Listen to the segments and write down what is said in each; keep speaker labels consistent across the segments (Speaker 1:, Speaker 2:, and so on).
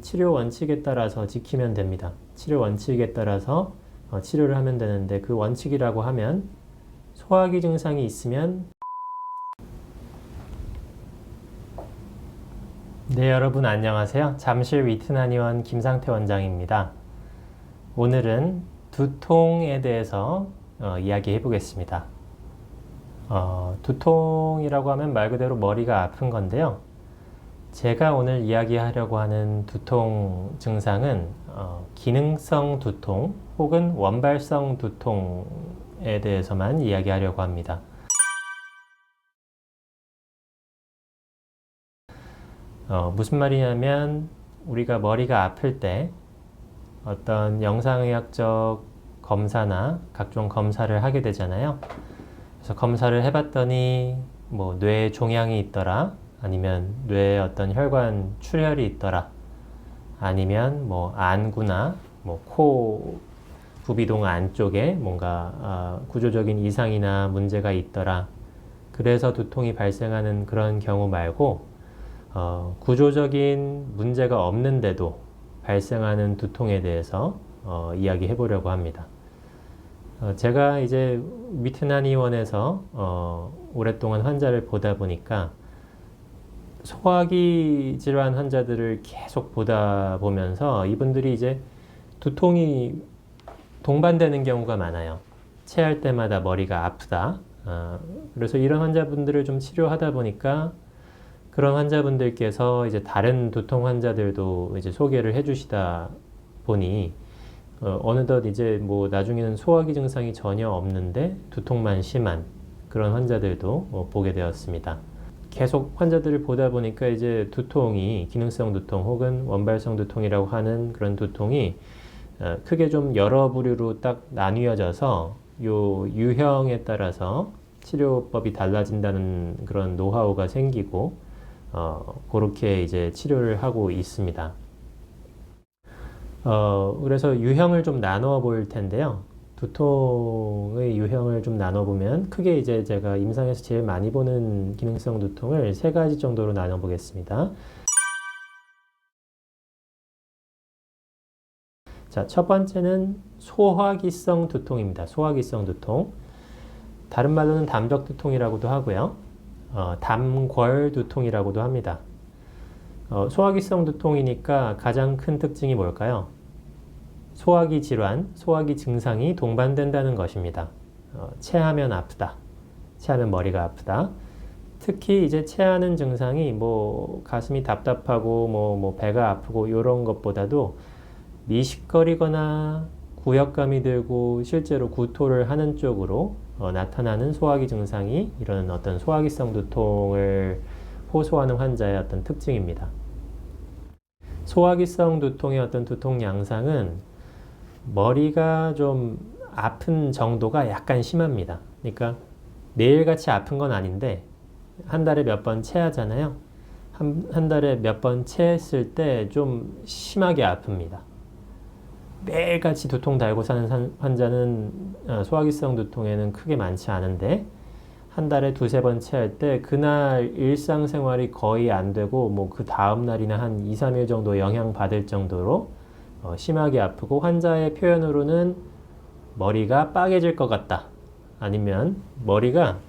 Speaker 1: 치료 원칙에 따라서 지키면 됩니다. 치료 원칙에 따라서 치료를 하면 되는데 그 원칙이라고 하면 소화기 증상이 있으면 네, 여러분 안녕하세요. 잠실 위트나니원 김상태 원장입니다. 오늘은 두통에 대해서 이야기해 보겠습니다. 두통이라고 하면 말 그대로 머리가 아픈 건데요. 제가 오늘 이야기하려고 하는 두통 증상은 기능성 두통 혹은 원발성 두통에 대해서만 이야기하려고 합니다. 무슨 말이냐면 우리가 머리가 아플 때 어떤 영상의학적 검사나 각종 검사를 하게 되잖아요. 그래서 검사를 해봤더니 뭐 뇌에 종양이 있더라, 아니면 뇌에 어떤 혈관 출혈이 있더라, 아니면 뭐 안구나 뭐 코 부비동 안쪽에 뭔가 구조적인 이상이나 문제가 있더라. 그래서 두통이 발생하는 그런 경우 말고 구조적인 문제가 없는데도 발생하는 두통에 대해서 이야기해 보려고 합니다. 제가 이제 위트나니원에서 오랫동안 환자를 보다 보니까 소화기 질환 환자들을 계속 보다 보면서 이분들이 이제 두통이 동반되는 경우가 많아요. 체할 때마다 머리가 아프다. 그래서 이런 환자분들을 좀 치료하다 보니까 그런 환자분들께서 이제 다른 두통 환자들도 이제 소개를 해주시다 보니 어느덧 이제 뭐 나중에는 소화기 증상이 전혀 없는데 두통만 심한 그런 환자들도 보게 되었습니다. 계속 환자들을 보다 보니까 이제 두통이 기능성 두통 혹은 원발성 두통이라고 하는 그런 두통이 크게 좀 여러 부류로 딱 나뉘어져서 요 유형에 따라서 치료법이 달라진다는 그런 노하우가 생기고 그렇게 이제 치료를 하고 있습니다. 그래서 유형을 좀 나눠 볼 텐데요. 두통의 유형을 좀 나눠 보면 크게 이제 제가 임상에서 제일 많이 보는 기능성 두통을 세 가지 정도로 나눠 보겠습니다. 자, 첫 번째는 소화기성 두통입니다. 소화기성 두통. 다른 말로는 담적 두통이라고도 하고요. 담궐 두통이라고도 합니다. 소화기성 두통이니까 가장 큰 특징이 뭘까요? 소화기 질환, 소화기 증상이 동반된다는 것입니다. 체하면 아프다. 체하면 머리가 아프다. 특히 이제 체하는 증상이 뭐 가슴이 답답하고 뭐 배가 아프고 이런 것보다도 미식거리거나 구역감이 들고 실제로 구토를 하는 쪽으로 나타나는 소화기 증상이 이런 어떤 소화기성 두통을 호소하는 환자의 어떤 특징입니다. 소화기성 두통의 어떤 두통 양상은 머리가 좀 아픈 정도가 약간 심합니다. 그러니까 매일같이 아픈 건 아닌데 한 달에 몇 번 체하잖아요. 한 달에 몇 번 체했을 때 좀 심하게 아픕니다. 매일같이 두통 달고 사는 환자는 소화기성 두통에는 크게 많지 않은데 한 달에 두세 번 체할 때 그날 일상생활이 거의 안 되고 뭐 그 다음 날이나 한 2, 3일 정도 영향받을 정도로 심하게 아프고 환자의 표현으로는 머리가 빠개질 것 같다. 아니면 머리가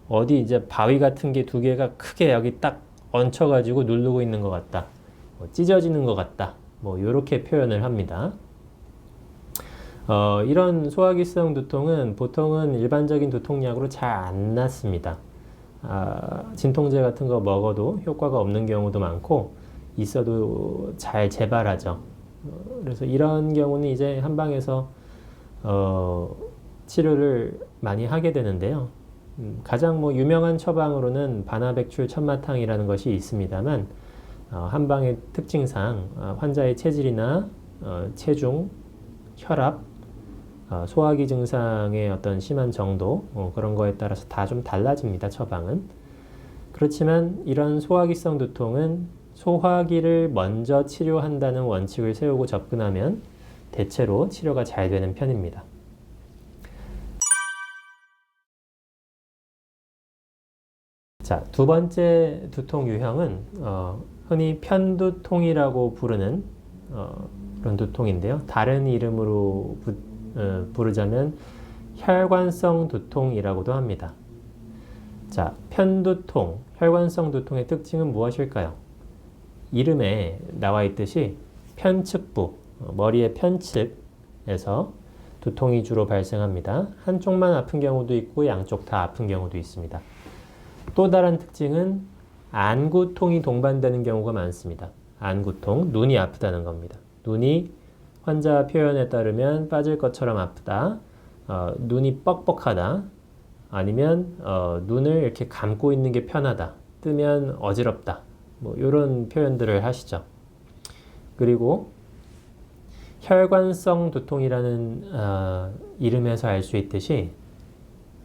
Speaker 1: 어디 이제 바위 같은 게 두 개가 크게 여기 딱 얹혀가지고 누르고 있는 것 같다. 찢어지는 것 같다. 뭐 이렇게 표현을 합니다. 이런 소화기성 두통은 보통은 일반적인 두통약으로 잘 안 낫습니다. 진통제 같은 거 먹어도 효과가 없는 경우도 많고 있어도 잘 재발하죠. 그래서 이런 경우는 이제 한방에서 치료를 많이 하게 되는데요. 가장 뭐 유명한 처방으로는 반하백출 천마탕이라는 것이 있습니다만 한방의 특징상 환자의 체질이나 체중, 혈압, 소화기 증상의 어떤 심한 정도 그런 거에 따라서 다 좀 달라집니다. 처방은. 그렇지만 이런 소화기성 두통은 소화기를 먼저 치료한다는 원칙을 세우고 접근하면 대체로 치료가 잘 되는 편입니다. 자, 두 번째 두통 유형은 흔히 편두통이라고 부르는 그런 두통인데요. 다른 이름으로 부르자면 혈관성 두통이라고도 합니다. 자, 편두통, 혈관성 두통의 특징은 무엇일까요? 이름에 나와 있듯이 편측부, 머리의 편측에서 두통이 주로 발생합니다. 한쪽만 아픈 경우도 있고 양쪽 다 아픈 경우도 있습니다. 또 다른 특징은 안구통이 동반되는 경우가 많습니다. 안구통, 눈이 아프다는 겁니다. 눈이 환자 표현에 따르면 빠질 것처럼 아프다, 눈이 뻑뻑하다, 아니면 눈을 이렇게 감고 있는 게 편하다, 뜨면 어지럽다, 뭐 이런 표현들을 하시죠. 그리고 혈관성 두통이라는 이름에서 알 수 있듯이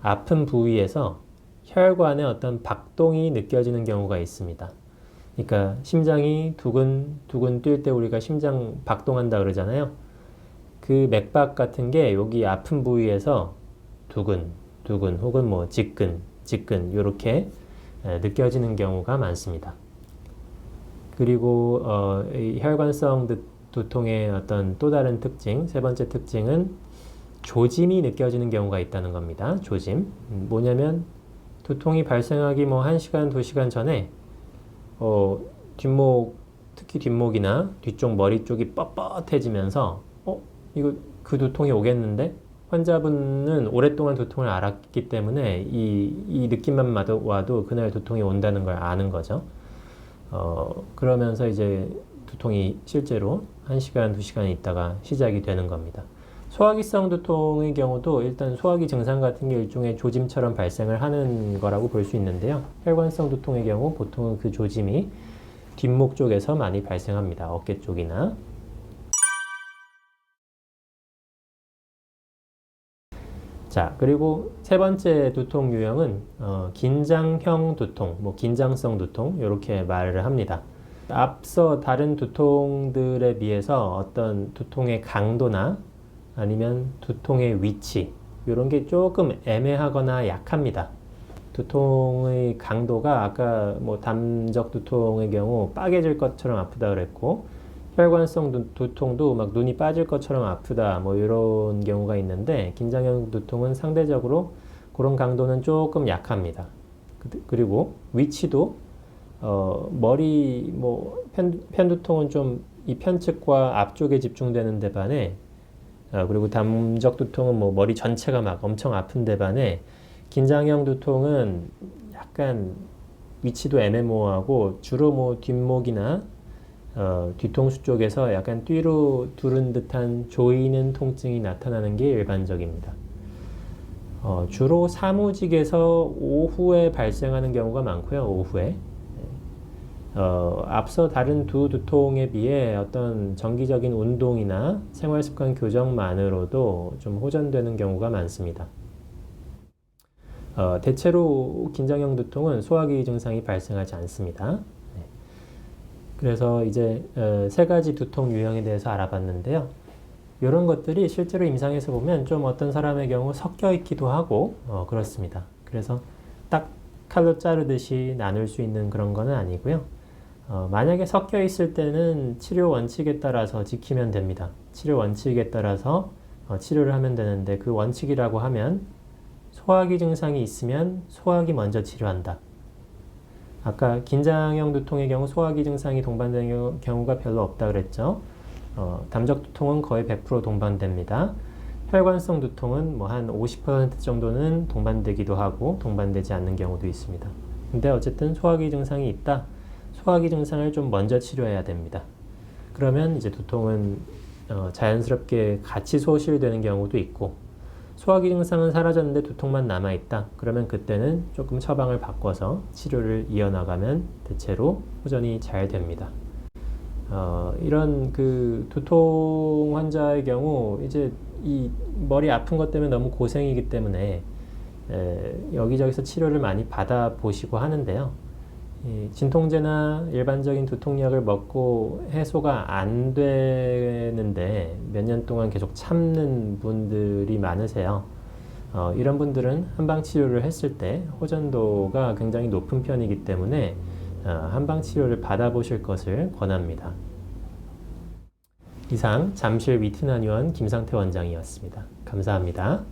Speaker 1: 아픈 부위에서 혈관에 어떤 박동이 느껴지는 경우가 있습니다. 그러니까 심장이 두근두근 뛸 때 우리가 심장 박동한다 그러잖아요. 그 맥박 같은 게 여기 아픈 부위에서 두근 혹은 뭐 지근 이렇게 느껴지는 경우가 많습니다. 그리고 이 혈관성 두통의 어떤 또 다른 특징, 세 번째 특징은 조짐이 느껴지는 경우가 있다는 겁니다. 조짐. 뭐냐면 두통이 발생하기 뭐 1시간, 2시간 전에 뒷목, 특히 뒷목이나 뒤쪽 머리 쪽이 뻣뻣해지면서 이거 그 두통이 오겠는데? 환자분은 오랫동안 두통을 알았기 때문에 이 느낌만 와도 그날 두통이 온다는 걸 아는 거죠. 그러면서 이제 두통이 실제로 1시간, 2시간 있다가 시작이 되는 겁니다. 소화기성 두통의 경우도 일단 소화기 증상 같은 게 일종의 조짐처럼 발생을 하는 거라고 볼 수 있는데요. 혈관성 두통의 경우 보통은 그 조짐이 뒷목 쪽에서 많이 발생합니다. 어깨 쪽이나. 자, 그리고 세 번째 두통 유형은 긴장형 두통, 뭐 긴장성 두통 이렇게 말을 합니다. 앞서 다른 두통들에 비해서 어떤 두통의 강도나 아니면 두통의 위치 이런 게 조금 애매하거나 약합니다. 두통의 강도가 아까 뭐 담적 두통의 경우 빠개질 것처럼 아프다 그랬고, 혈관성 두통도 막 눈이 빠질 것처럼 아프다 뭐 이런 경우가 있는데, 긴장형 두통은 상대적으로 그런 강도는 조금 약합니다. 그리고 위치도 머리 뭐 편두통은 좀 이 편측과 앞쪽에 집중되는 데 반해, 그리고 담적 두통은 뭐 머리 전체가 막 엄청 아픈 데 반해, 긴장형 두통은 약간 위치도 애매모호하고 주로 뭐 뒷목이나 뒤통수 쪽에서 약간 뒤로 두른 듯한 조이는 통증이 나타나는 게 일반적입니다. 주로 사무직에서 오후에 발생하는 경우가 많고요. 오후에. 앞서 다른 두 두통에 비해 어떤 정기적인 운동이나 생활습관 교정만으로도 좀 호전되는 경우가 많습니다. 대체로 긴장형 두통은 소화기 증상이 발생하지 않습니다. 그래서 이제 세 가지 두통 유형에 대해서 알아봤는데요. 이런 것들이 실제로 임상에서 보면 좀 어떤 사람의 경우 섞여 있기도 하고 그렇습니다. 그래서 딱 칼로 자르듯이 나눌 수 있는 그런 거는 아니고요. 만약에 섞여 있을 때는 치료 원칙에 따라서 지키면 됩니다. 치료 원칙에 따라서 치료를 하면 되는데, 그 원칙이라고 하면 소화기 증상이 있으면 소화기 먼저 치료한다. 아까 긴장형 두통의 경우 소화기 증상이 동반되는 경우가 별로 없다 그랬죠. 담적 두통은 거의 100% 동반됩니다. 혈관성 두통은 뭐 한 50% 정도는 동반되기도 하고 동반되지 않는 경우도 있습니다. 근데 어쨌든 소화기 증상이 있다. 소화기 증상을 좀 먼저 치료해야 됩니다. 그러면 이제 두통은 자연스럽게 같이 소실되는 경우도 있고, 소화기 증상은 사라졌는데 두통만 남아있다. 그러면 그때는 조금 처방을 바꿔서 치료를 이어나가면 대체로 호전이 잘 됩니다. 이런 그 두통 환자의 경우 이제 이 머리 아픈 것 때문에 너무 고생이기 때문에 여기저기서 치료를 많이 받아보시고 하는데요. 진통제나 일반적인 두통약을 먹고 해소가 안 되는데 몇 년 동안 계속 참는 분들이 많으세요. 이런 분들은 한방 치료를 했을 때 호전도가 굉장히 높은 편이기 때문에 한방 치료를 받아보실 것을 권합니다. 이상 잠실 위트난의원 김상태 원장이었습니다. 감사합니다.